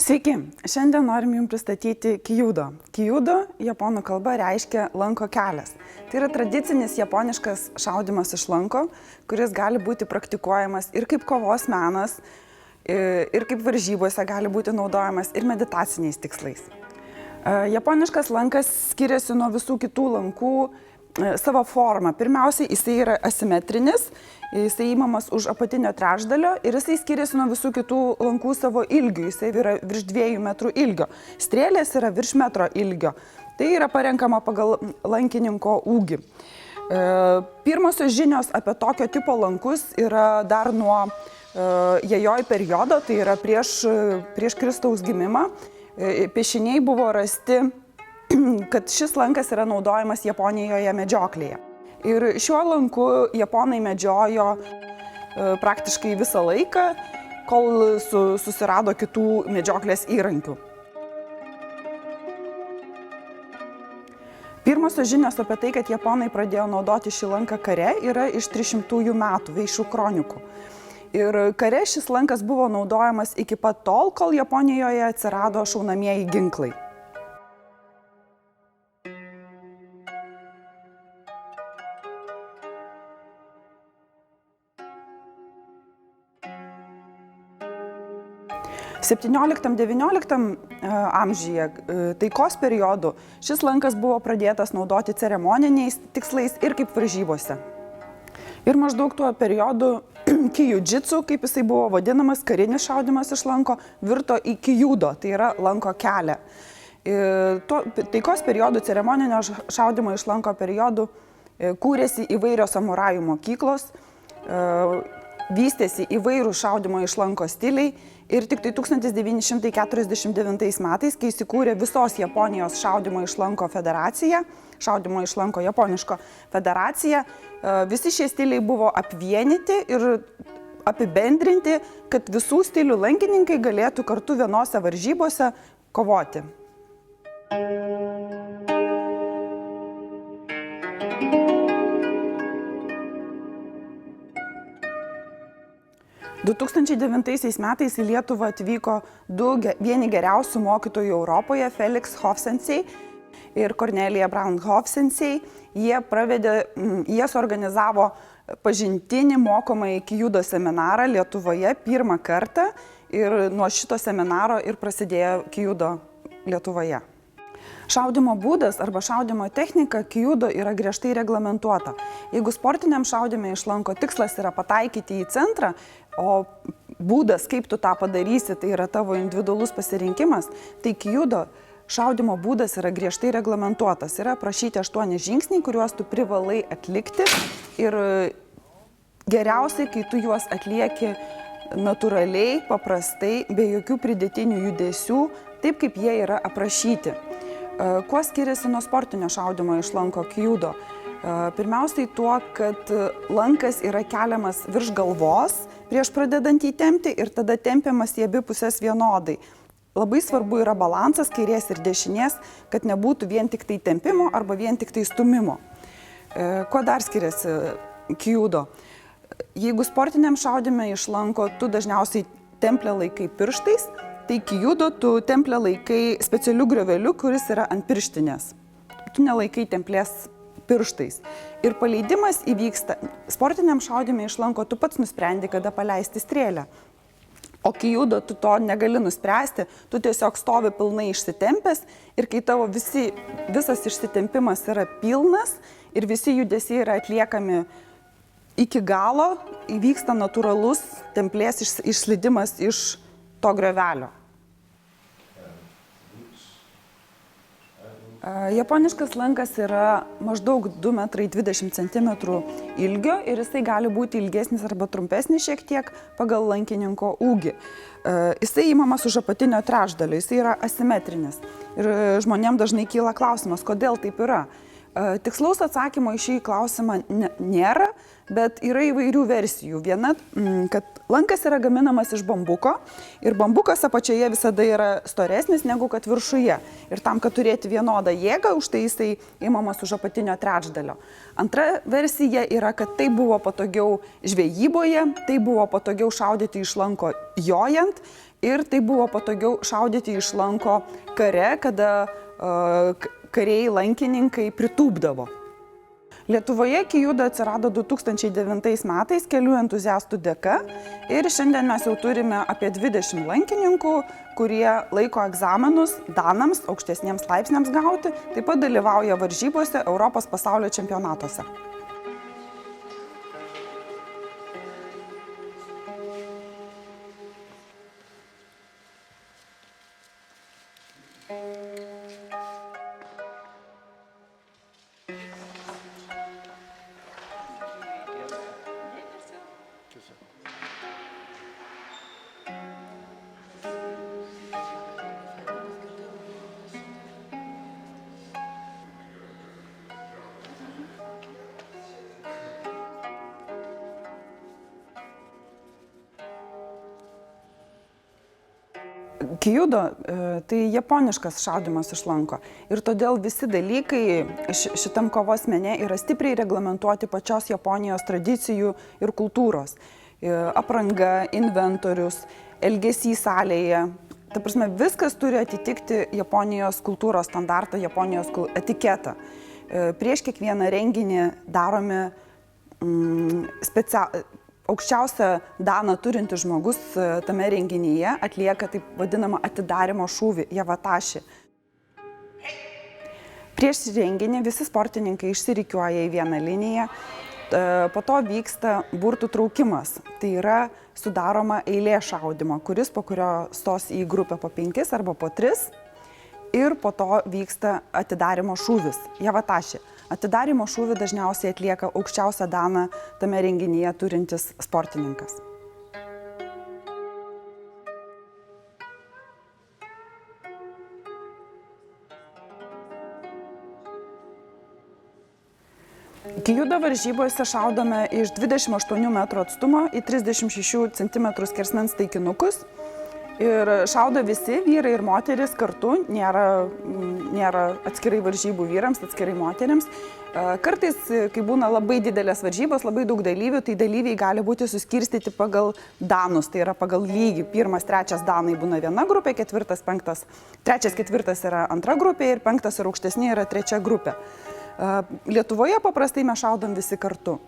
Sveiki, šiandien norim Jums pristatyti Kyudo. Kyudo japonų kalba reiškia lanko kelias. Tai yra tradicinis japoniškas šaudymas iš lanko, kuris gali būti praktikuojamas ir kaip kovos menas, ir kaip varžybose gali būti naudojamas ir meditaciniais tikslais. Japoniškas lankas skiriasi nuo visų kitų lankų savo formą. Pirmiausiai, jisai yra asimetrinis, jisai įmamas už apatinio trečdalio ir jisai skiriasi nuo visų kitų lankų savo ilgiu. Jisai yra virš 2 metrų ilgio. Strėlės yra virš metro ilgio. Tai yra parenkama pagal lankininko ūgį. Pirmosios žinios apie tokio tipo lankus yra dar nuo Jajoi periodo, tai yra prieš Kristaus gimimą. Piešiniai buvo rasti, kad šis lankas yra naudojamas Japonijoje medžioklėje. Ir šiuo lanku japonai medžiojo praktiškai visą laiką, kol susirado kitų medžioklės įrankių. Pirmosios žinios apie tai, kad japonai pradėjo naudoti šį lanką kare, yra iš 300 metų Veišų kronikų. Ir kare šis lankas buvo naudojamas iki pat tol, kol Japonijoje atsirado šaunamieji ginklai. XVII–XIX amžiuje, taikos periodu, šis lankas buvo pradėtas naudoti ceremoniniais tikslais ir kaip varžybose. Ir maždaug tuo periodu Kyujitsu, kaip jisai buvo vadinamas, karinis šaudymas iš lanko, virto į Kyudo, tai yra lanko kelią. Taikos periodų, ceremoninio šaudymo iš lanko periodų kūrėsi įvairios samurajų mokyklos, vystėsi įvairių šaudymo iš lanko stiliai ir tik tai 1949 metais, kai įsikūrė visos Japonijos šaudymo iš lanko federacija, šaudymo iš lanko japoniško federacija, visi šie stiliai buvo apvienyti ir apibendrinti, kad visų stilių lankininkai galėtų kartu vienose varžybose kovoti. 2009 metais į Lietuvą atvyko vieni geriausių mokytojų Europoje, Felix Hofsensei ir Kornelija Braun Hofsensei. Jie suorganizavo pažintinį mokomąjį Kyudo seminarą Lietuvoje pirmą kartą ir nuo šito seminaro ir prasidėjo Kyudo Lietuvoje. Šaudymo būdas arba šaudymo technika Kyudo yra griežtai reglamentuota. Jeigu sportiniam šaudyme iš lanko tikslas yra pataikyti į centrą, o būdas, kaip tu tą padarysi, tai yra tavo individualus pasirinkimas, tai Kyudo šaudymo būdas yra griežtai reglamentuotas. Yra aprašyti 8 žingsniai, kuriuos tu privalai atlikti ir geriausiai, kai tu juos atlieki natūraliai, paprastai, be jokių pridėtinių judesių, taip kaip jie yra aprašyti. Kuo skiriasi nuo sportinio šaudymo iš lanko Kyudo? Pirmiausiai tuo, kad lankas yra keliamas virš galvos prieš pradedant jį tempti ir tada tempiamas į abi pusės vienodai. Labai svarbu yra balansas kairės ir dešinės, kad nebūtų vien tik tai tempimo arba vien tik tai stumimo. Kuo dar skiriasi Kyudo? Jeigu sportiniam šaudyme iš lanko tu dažniausiai templę laikai pirštais, tai Kyudo tu templę laikai specialiu grioveliu, kuris yra ant pirštinės. Tu nelaikai templės pirštais. Ir paleidimas įvyksta, sportiniam šaudyme iš lanko tu pats nusprendi, kada paleisti strėlę. O Kyudo tu to negali nuspręsti, tu tiesiog stovi pilnai išsitempęs ir kai tavo visas išsitempimas yra pilnas ir visi judesiai yra atliekami iki galo, įvyksta natūralus templės išslydimas iš to griovelio. Japoniškas lankas yra maždaug 2,20 m ilgio ir jisai gali būti ilgesnis arba trumpesnis šiek tiek pagal lankininko ūgį. Jisai įmamas už apatinio trečdalio, jisai yra asimetrinis. Ir žmonėms dažnai kyla klausimas, kodėl taip yra. Tikslaus atsakymo į šį klausimą nėra, bet yra įvairių versijų. Viena, kad lankas yra gaminamas iš bambuko ir bambukas apačioje visada yra storesnis negu kad viršuje. Ir tam, kad turėti vienodą jėgą, už tai jisai įmamas už apatinio trečdalio. Antra versija yra, kad tai buvo patogiau žvejyboje, tai buvo patogiau šaudyti iš lanko jojant, ir tai buvo patogiau šaudyti iš lanko kare, kada kariai lankininkai pritūpdavo. Lietuvoje Kijudo atsirado 2009 metais kelių entuziastų dėka ir šiandien mes jau turime apie 20 lankininkų, kurie laiko egzaminus danams, aukštesniems laipsniams gauti, taip pat dalyvauja varžybose Europos pasaulio čempionatuose. Kijudo tai japoniškas šaudymas iš lanko ir todėl visi dalykai šitam kovos mene yra stipriai reglamentuoti pačios Japonijos tradicijų ir kultūros. Apranga, inventorius, elgesys salėje. Ta prasme, viskas turi atitikti Japonijos kultūros standartą, Japonijos etiketą. Prieš kiekvieną renginį darome aukščiausią daną turintis žmogus tame renginyje atlieka taip vadinamą atidarymo šūvį, javataši. Prieš renginį visi sportininkai išsirikiuoja į vieną liniją, po to vyksta burtų traukimas. Tai yra sudaroma eilė šaudymo, po kurio stos į grupę po 5 arba po 3 ir po to vyksta atidarymo šūvis, javataši. Atidarymo šūvį dažniausiai atlieka aukščiausią daną tame renginyje turintis sportininkas. Kijudo varžybose šaudome iš 28 metrų atstumo į 36 cm skersmens taikinukus. Ir šaudo visi, vyrai ir moteris kartu, nėra atskirai varžybų vyrams, atskirai moteriams. Kartais, kai būna labai didelės varžybos, labai daug dalyvių, tai dalyviai gali būti suskirstyti pagal danus, tai yra pagal lygį. 1, 3 danai būna viena grupė, 4, 5, 3, 4 yra antra grupė ir 5 ir aukštesnė yra 3 grupė. Lietuvoje paprastai mes šaudom visi kartu.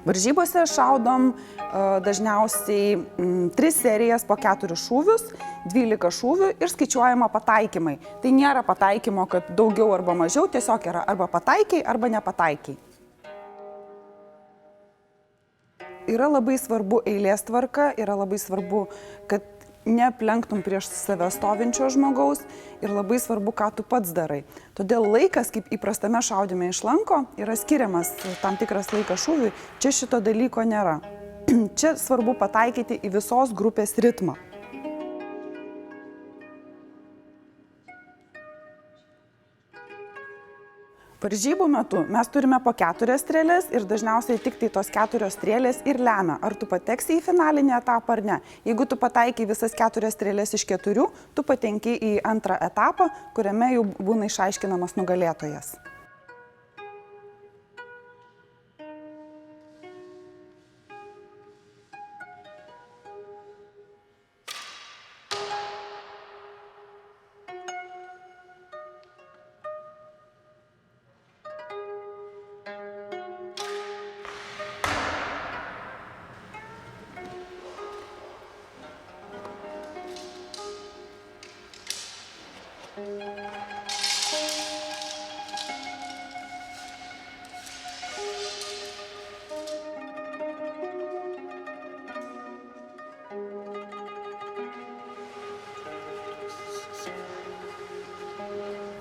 Varžybose šaudom dažniausiai 3 serijas po 4 šūvius, 12 šūvių ir skaičiuojama pataikymai. Tai nėra pataikymo, kad daugiau arba mažiau, tiesiog yra arba pataikiai, arba nepataikiai. Yra labai svarbu eilės tvarka, yra labai svarbu, kad neaplenktum prieš save stovinčio žmogaus ir labai svarbu, ką tu pats darai. Todėl laikas, kaip įprastame šaudyme iš lanko, yra skiriamas tam tikras laikas šūviui, čia šito dalyko nėra. Čia svarbu pataikyti į visos grupės ritmą. Varžybų metu mes turime po 4 strėlės ir dažniausiai tik tai tos 4 strėlės ir lemia, ar tu pateksi į finalinį etapą ar ne. Jeigu tu pataikai visas 4 strėlės iš 4, tu patenki į antrą etapą, kuriame jau būna išaiškinamas nugalėtojas.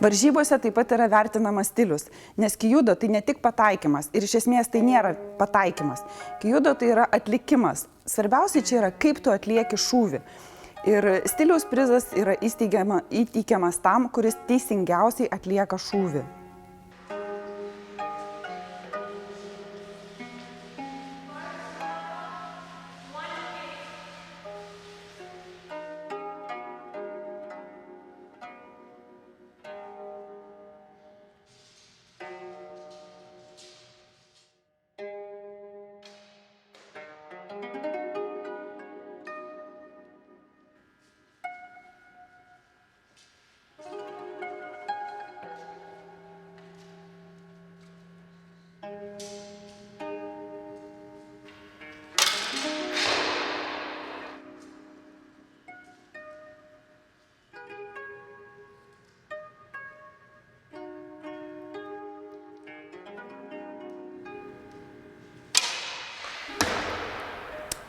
Varžybose taip pat yra vertinamas stilius, nes kijudo tai ne tik pataikymas ir iš esmės tai nėra pataikymas. Kijudo tai yra atlikimas. Svarbiausia čia yra, kaip tu atlieki šūvį. Ir stiliaus prizas yra įteikiamas tam, kuris teisingiausiai atlieka šūvį.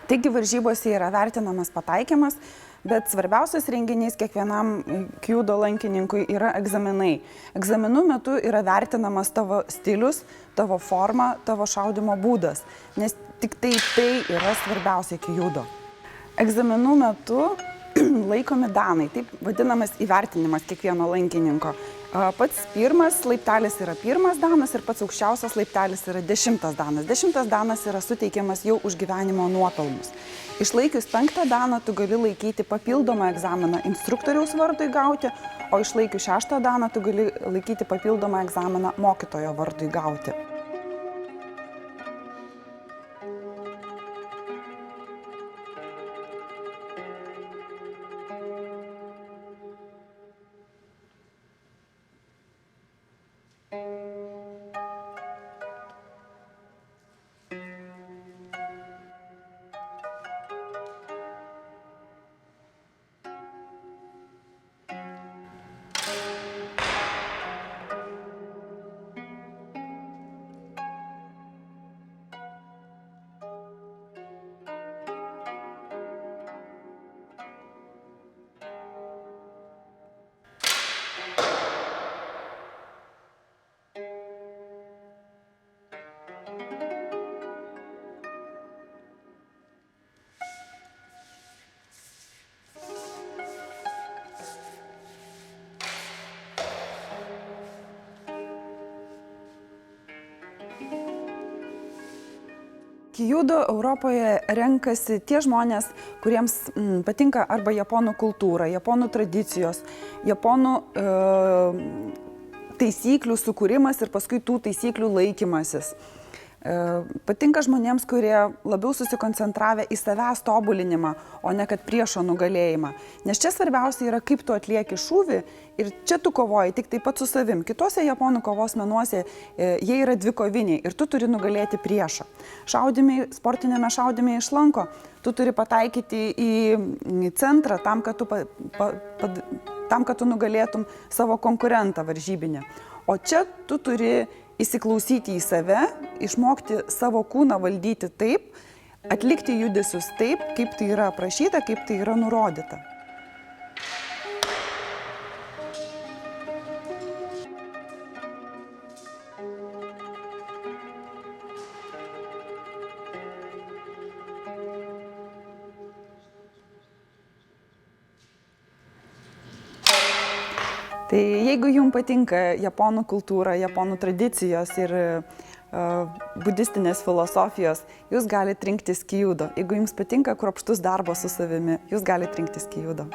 Taigi varžybose yra vertinamas pataikymas, bet svarbiausias renginys kiekvienam kyjudo lankininkui yra egzaminai. Egzaminų metu yra vertinamas tavo stilius, tavo forma, tavo šaudimo būdas, nes tik tai yra svarbiausia kyjudo. Egzaminų metu laikomi danai, taip vadinamas įvertinimas kiekvieno lankininko. Pats pirmas laiptelis yra pirmas danas ir pats aukščiausias laiptelis yra 10 danas. 10 danas yra suteikiamas jau už gyvenimo nuopelnus. Išlaikius 5 daną tu gali laikyti papildomą egzaminą instruktoriaus vardui gauti, o išlaikius 6 daną tu gali laikyti papildomą egzaminą mokytojo vardui gauti. Kyjudo Europoje renkasi tie žmonės, kuriems patinka arba japonų kultūra, japonų tradicijos, japonų taisyklių sukūrimas ir paskui tų taisyklių laikymasis. Patinka žmonėms, kurie labiau susikoncentravę į savęs tobulinimą, o ne kad priešo nugalėjimą. Nes čia svarbiausia yra, kaip tu atlieki šūvį ir čia tu kovoji tik taip pat su savim. Kitose japonų kovos menuose jie yra dvikoviniai ir tu turi nugalėti priešą. Sportinėme šaudime iš lanko tu turi pataikyti į centrą tam, kad tu nugalėtum savo konkurentą varžybinę. O čia tu turi įsiklausyti į save, išmokti savo kūną valdyti taip, atlikti judesius taip, kaip tai yra aprašyta, kaip tai yra nurodyta. Tai jeigu jums patinka japonų kultūra, japonų tradicijos ir budistinės filosofijos, jūs galite rinktis kyjudo. Jeigu jums patinka kruopštus darbas su savimi, jūs galite rinktis kyjudo.